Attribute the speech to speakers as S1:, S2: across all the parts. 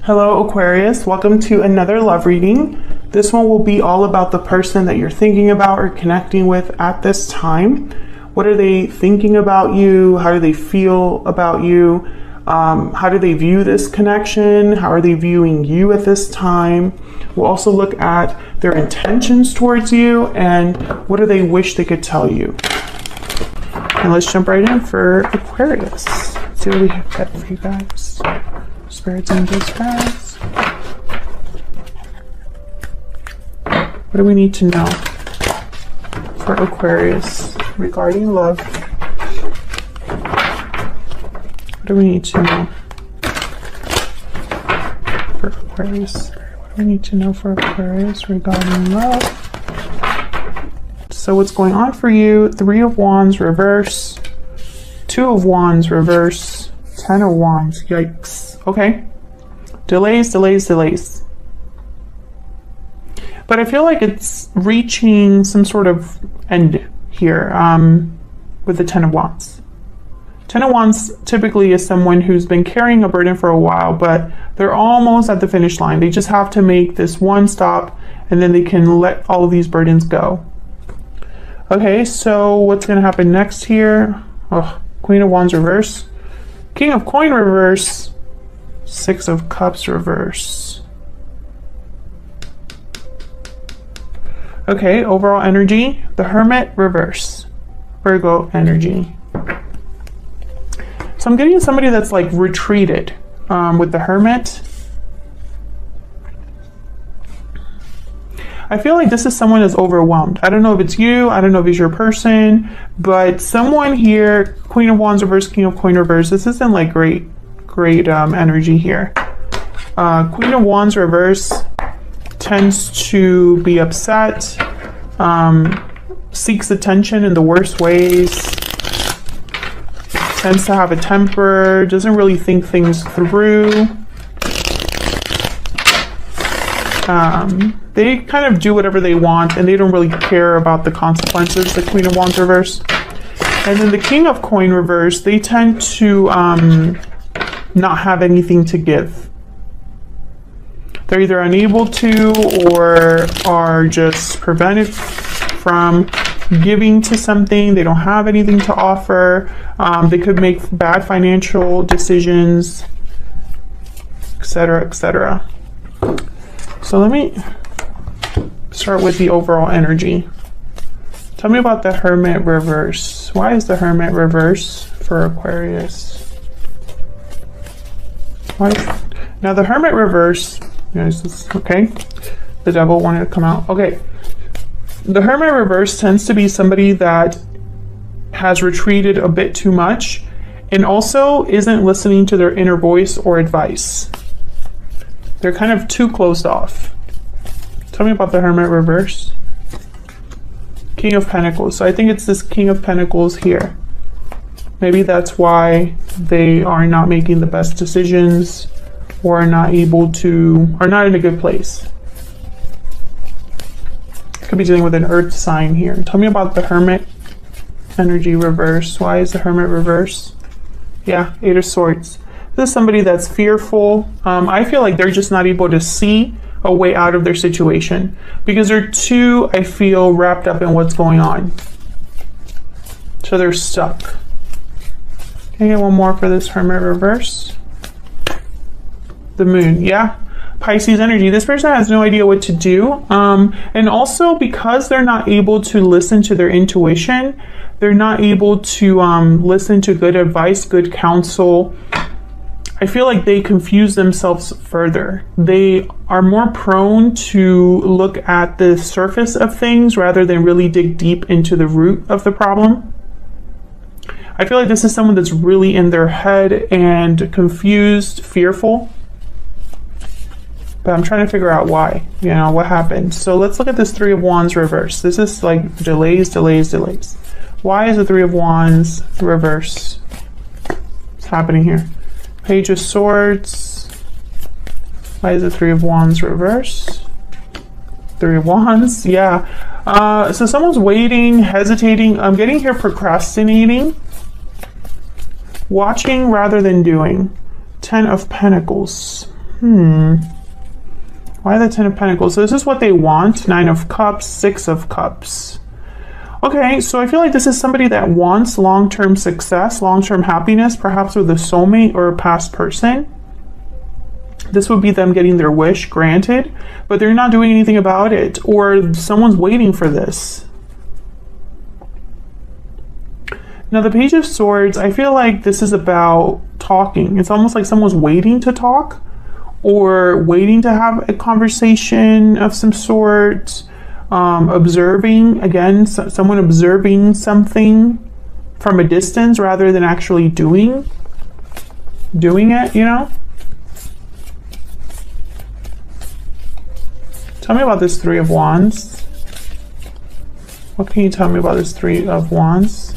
S1: Hello Aquarius, welcome to another love reading. This one will be all about the person that you're thinking about or connecting with at this time. What are they thinking about you? How do they feel about you? How do they view this connection? How are they viewing you at this time? We'll also look at their intentions towards you and what do they wish they could tell you. And let's jump right in for Aquarius. Let's see what we have got for you guys. Spirits, angels, guys. What do we need to know for Aquarius regarding love? What do we need to know for Aquarius? What do we need to know for Aquarius regarding love? So what's going on for you? 3 of Wands reverse, 2 of Wands reverse, 10 of Wands. Yikes. Okay. Delays. But I feel like it's reaching some sort of end here with the 10 of Wands. 10 of Wands typically is someone who's been carrying a burden for a while, but they're almost at the finish line. They just have to make this one stop and then they can let all of these burdens go. Okay, so what's going to happen next here? Oh, Queen of Wands reverse. King of Coin reverse. 6 of Cups reverse. Okay, overall energy. The Hermit reverse. Virgo energy. So I'm getting somebody that's like retreated with the Hermit. I feel like this is someone that's overwhelmed. I don't know if it's you, I don't know if it's your person, but someone here, Queen of Wands reverse, King of Coin reverse, this isn't like great energy here. Queen of Wands reverse tends to be upset, seeks attention in the worst ways, tends to have a temper, doesn't really think things through. They kind of do whatever they want and they don't really care about the consequences, the Queen of Wands reverse. And then the King of Coin reverse, they tend to not have anything to give. They're either unable to or are just prevented from giving to something. They don't have anything to offer. They could make bad financial decisions, etc., etc. So let me start with the overall energy. Tell me about the Hermit reverse. Why is the Hermit reverse for Aquarius? Now the Hermit reverse, okay, the Devil wanted to come out. Okay, the Hermit reverse tends to be somebody that has retreated a bit too much and also isn't listening to their inner voice or advice. They're kind of too closed off. Tell me about the Hermit reverse. King of Pentacles. So I think it's this King of Pentacles here. Maybe that's why they are not making the best decisions or are not able to, are not in a good place. Could be dealing with an earth sign here. Tell me about the Hermit energy reverse. Why is the Hermit reverse? Yeah, 8 of Swords. This is somebody that's fearful. I feel like they're just not able to see a way out of their situation because they're too, I feel, wrapped up in what's going on. So they're stuck. Can I get one more for this Hermit reverse? The Moon, yeah. Pisces energy. This person has no idea what to do. And also because they're not able to listen to their intuition, they're not able to listen to good advice, good counsel. I feel like they confuse themselves further. They are more prone to look at the surface of things rather than really dig deep into the root of the problem. I feel like this is someone that's really in their head and confused, fearful. But I'm trying to figure out why, what happened. So let's look at this 3 of Wands reverse. This is like delays. Why is the 3 of Wands reverse? What's happening here? Page of Swords. Why is the 3 of Wands reverse? 3 of Wands, yeah. So someone's waiting, hesitating. I'm getting here procrastinating. Watching rather than doing. 10 of Pentacles. Why the Ten of Pentacles? So this is what they want. Nine of Cups, Six of Cups. Okay, so I feel like this is somebody that wants long-term success, long-term happiness, perhaps with a soulmate or a past person. This would be them getting their wish granted, but they're not doing anything about it, or someone's waiting for this. Now, the Page of Swords, I feel like this is about talking. It's almost like someone's waiting to talk or waiting to have a conversation of some sort. Observing, again, someone observing something from a distance rather than actually doing it, you know? Tell me about this Three of Wands. What can you tell me about this Three of Wands?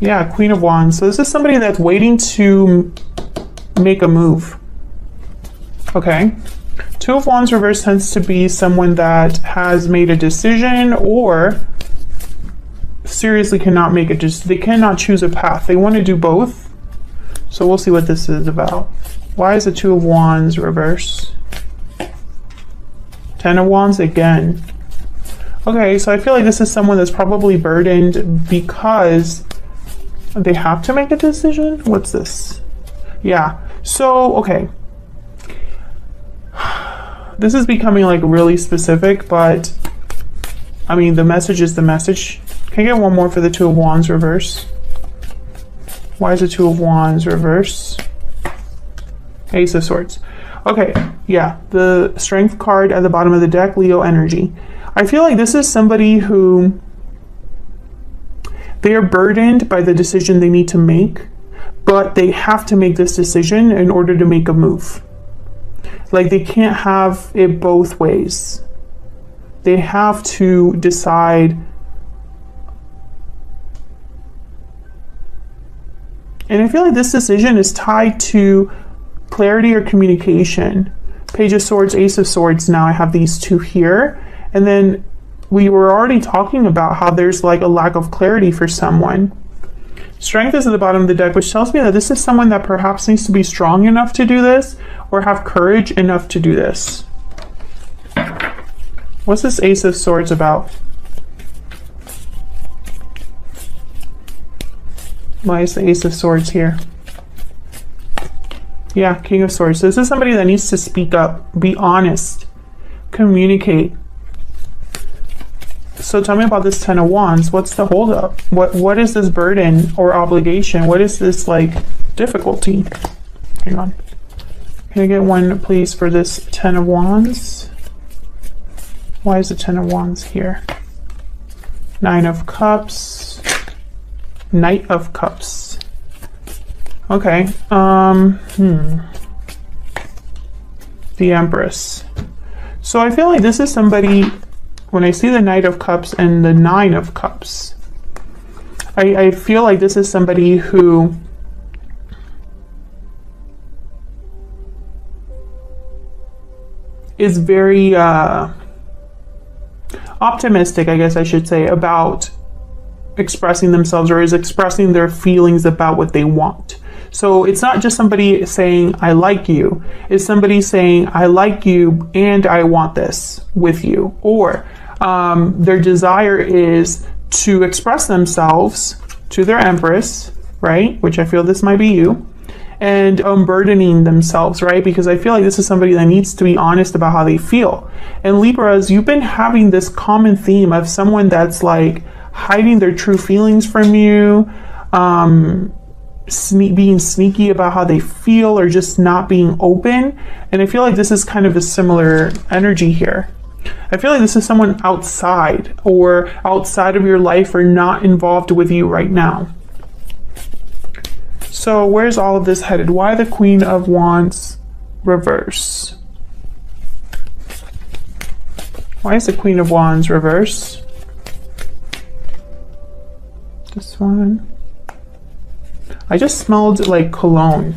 S1: Yeah, Queen of Wands. So this is somebody that's waiting to make a move. Okay. Two of Wands reverse tends to be someone that has made a decision or seriously cannot make it. They cannot choose a path. They want to do both. So we'll see what this is about. Why is the Two of Wands reverse? Ten of Wands again. Okay, so I feel like this is someone that's probably burdened because they have to make a decision. What's this? Yeah. So, okay. This is becoming like really specific, but I mean, the message is the message. Can I get one more for the Two of Wands reverse? Why is the Two of Wands reverse? Ace of Swords. Okay, yeah, the Strength card at the bottom of the deck, Leo energy. I feel like this is somebody who they are burdened by the decision they need to make, but they have to make this decision in order to make a move. Like, they can't have it both ways. They have to decide. And I feel like this decision is tied to clarity or communication. Page of Swords, Ace of Swords. Now I have these two here. And then we were already talking about how there's like a lack of clarity for someone. Strength is at the bottom of the deck, which tells me that this is someone that perhaps needs to be strong enough to do this or have courage enough to do this. What's this Ace of Swords about? Why is the Ace of Swords here? Yeah, King of Swords. So this is somebody that needs to speak up, be honest, communicate. So tell me about this Ten of Wands. What's the holdup? What is this burden or obligation? What is this like difficulty? Hang on. Can I get one, please, for this Ten of Wands? Why is the Ten of Wands here? Nine of Cups. Knight of Cups. Okay. The Empress. So I feel like this is somebody, when I see the Knight of Cups and the Nine of Cups, I feel like this is somebody who is very optimistic, I guess I should say, about expressing themselves, or is expressing their feelings about what they want. So it's not just somebody saying, I like you. It's somebody saying, I like you and I want this with you. Or their desire is to express themselves to their Empress, right? Which I feel this might be you. And unburdening themselves, right? Because I feel like this is somebody that needs to be honest about how they feel. And Libras, you've been having this common theme of someone that's like hiding their true feelings from you, being sneaky about how they feel, or just not being open. And I feel like this is kind of a similar energy here. I feel like this is someone outside of your life, or not involved with you right now. So where's all of this headed? Why the Queen of Wands reverse? Why is the Queen of Wands reverse? This one. I just smelled like cologne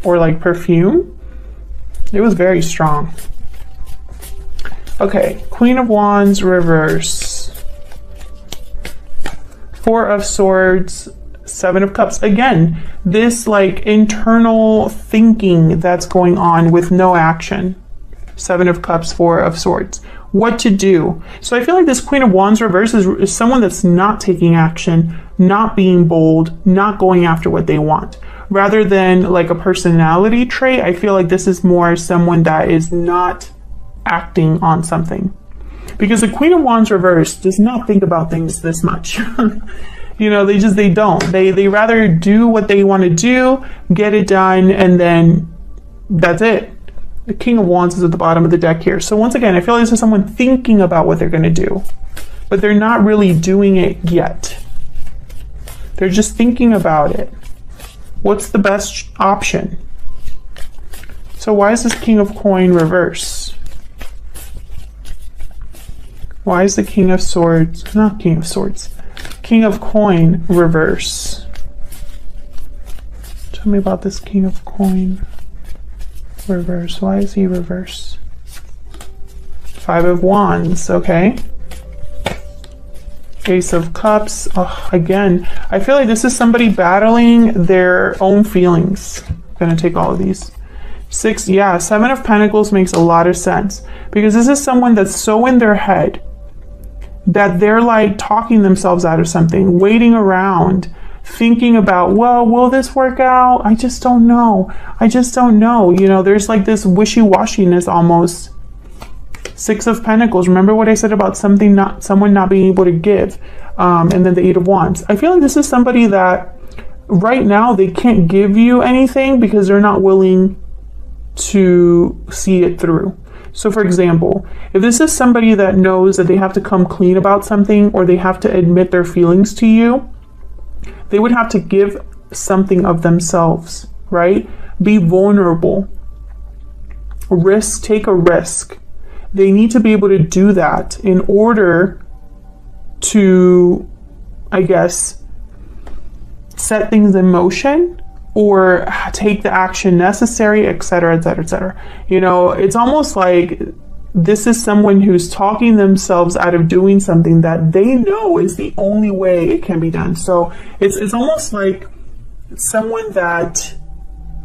S1: or like perfume. It was very strong. Okay, Queen of Wands reverse. Four of Swords, Seven of Cups. Again, this like internal thinking that's going on with no action. Seven of Cups, Four of Swords. What to do? So I feel like this Queen of Wands reverse is someone that's not taking action, not being bold, not going after what they want. Rather than like a personality trait, I feel like this is more someone that is not acting on something. Because the Queen of Wands reverse does not think about things this much. You know, they don't. They rather do what they want to do, get it done, and then that's it. The King of Wands is at the bottom of the deck here. So once again, I feel like this is someone thinking about what they're going to do, but they're not really doing it yet. They're just thinking about it. What's the best option? So why is this King of Coin reverse? Why is the King of Swords, not King of Swords, King of Coin reverse? Tell me about this King of Coin reverse. Why is he reverse? Five of Wands, okay. Ace of Cups. Oh, again, I feel like this is somebody battling their own feelings. I'm gonna take all of these. Seven of Pentacles makes a lot of sense because this is someone that's so in their head that they're like talking themselves out of something, waiting around, thinking about, well, will this work out? I just don't know. I just don't know. You know, there's like this wishy-washiness almost. Six of Pentacles. Remember what I said about someone not being able to give, and then the Eight of Wands. I feel like this is somebody that right now they can't give you anything because they're not willing to see it through. So for example, if this is somebody that knows that they have to come clean about something or they have to admit their feelings to you, they would have to give something of themselves, right? Be vulnerable. Take a risk. They need to be able to do that in order to, I guess, set things in motion or take the action necessary, etc., etc., etc. You know, it's almost like this is someone who's talking themselves out of doing something that they know is the only way it can be done. So it's almost like someone that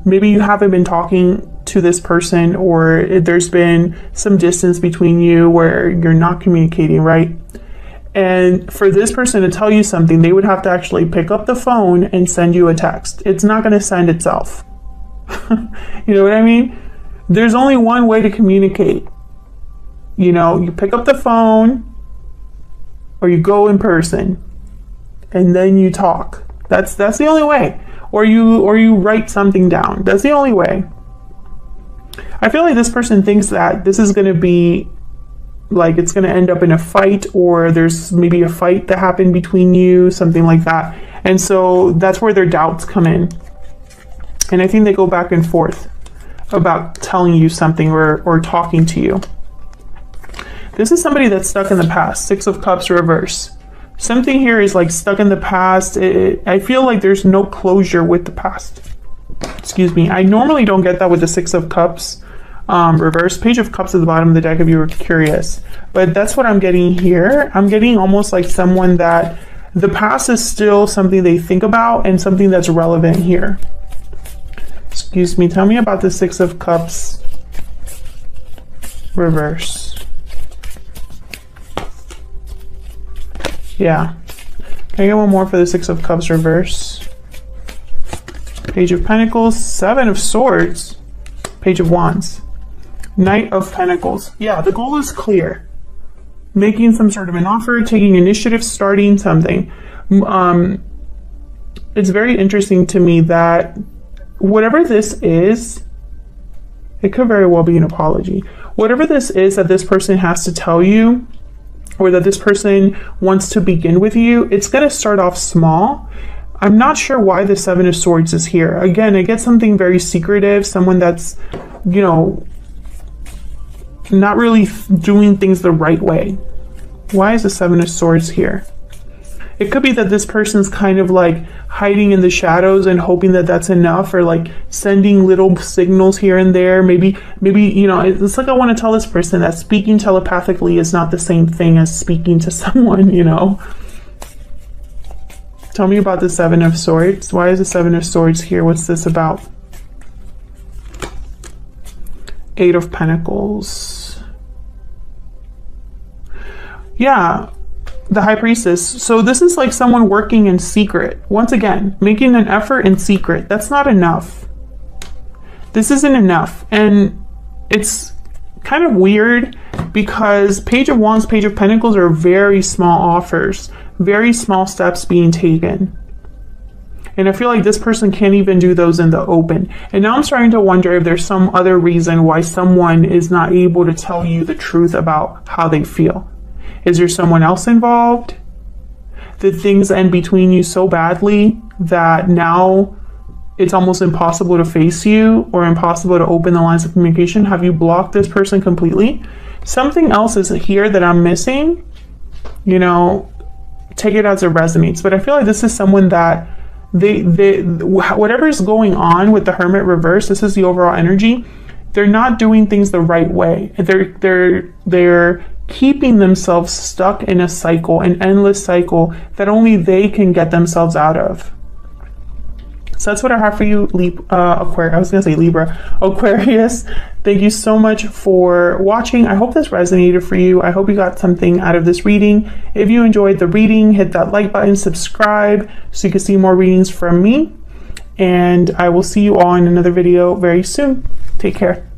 S1: maybe you haven't been talking to this person, or there's been some distance between you where you're not communicating, right? And for this person to tell you something, they would have to actually pick up the phone and send you a text. It's not going to send itself. You know what I mean? There's only one way to communicate. You know, you pick up the phone or you go in person and then you talk. That's the only way. Or you write something down. That's the only way. I feel like this person thinks that this is going to be like it's going to end up in a fight, or there's maybe a fight that happened between you, something like that. And so that's where their doubts come in. And I think they go back and forth about telling you something or talking to you. This is somebody that's stuck in the past. Six of Cups reverse. Something here is like stuck in the past. I feel like there's no closure with the past. Excuse me. I normally don't get that with the Six of Cups reverse. Page of Cups at the bottom of the deck if you were curious. But that's what I'm getting here. I'm getting almost like someone that the past is still something they think about and something that's relevant here. Excuse me. Tell me about the Six of Cups reverse. Yeah. Can I get one more for the Six of Cups reverse? Page of Pentacles, Seven of Swords, Page of Wands, Knight of Pentacles. Yeah, the goal is clear. Making some sort of an offer, taking initiative, starting something. It's very interesting to me that whatever this is, it could very well be an apology. Whatever this is that this person has to tell you, or that this person wants to begin with you, it's going to start off small. I'm not sure why the Seven of Swords is here. Again, I get something very secretive, someone that's, you know, not really doing things the right way. Why is the Seven of Swords here? It could be that this person's kind of like hiding in the shadows and hoping that that's enough, or like sending little signals here and there. Maybe, you know, it's like I want to tell this person that speaking telepathically is not the same thing as speaking to someone, you know. Tell me about the Seven of Swords. Why is the Seven of Swords here? What's this about? Eight of Pentacles. Yeah, the High Priestess. So this is like someone working in secret. Once again, making an effort in secret. That's not enough. This isn't enough. And it's kind of weird because Page of Wands, Page of Pentacles are very small offers, very small steps being taken. And I feel like this person can't even do those in the open. And now I'm starting to wonder if there's some other reason why someone is not able to tell you the truth about how they feel. Is there someone else involved? Did things end between you so badly that now it's almost impossible to face you or impossible to open the lines of communication? Have you blocked this person completely? Something else is here that I'm missing. You know, take it as it resonates. But I feel like this is someone that whatever is going on with the Hermit reverse, this is the overall energy. They're not doing things the right way. They're keeping themselves stuck in a cycle, an endless cycle that only they can get themselves out of. So that's what I have for you, Aquarius. I was gonna say Libra, Aquarius. Thank you so much for watching. I hope this resonated for you. I hope you got something out of this reading. If you enjoyed the reading, hit that like button, subscribe so you can see more readings from me. And I will see you all in another video very soon. Take care.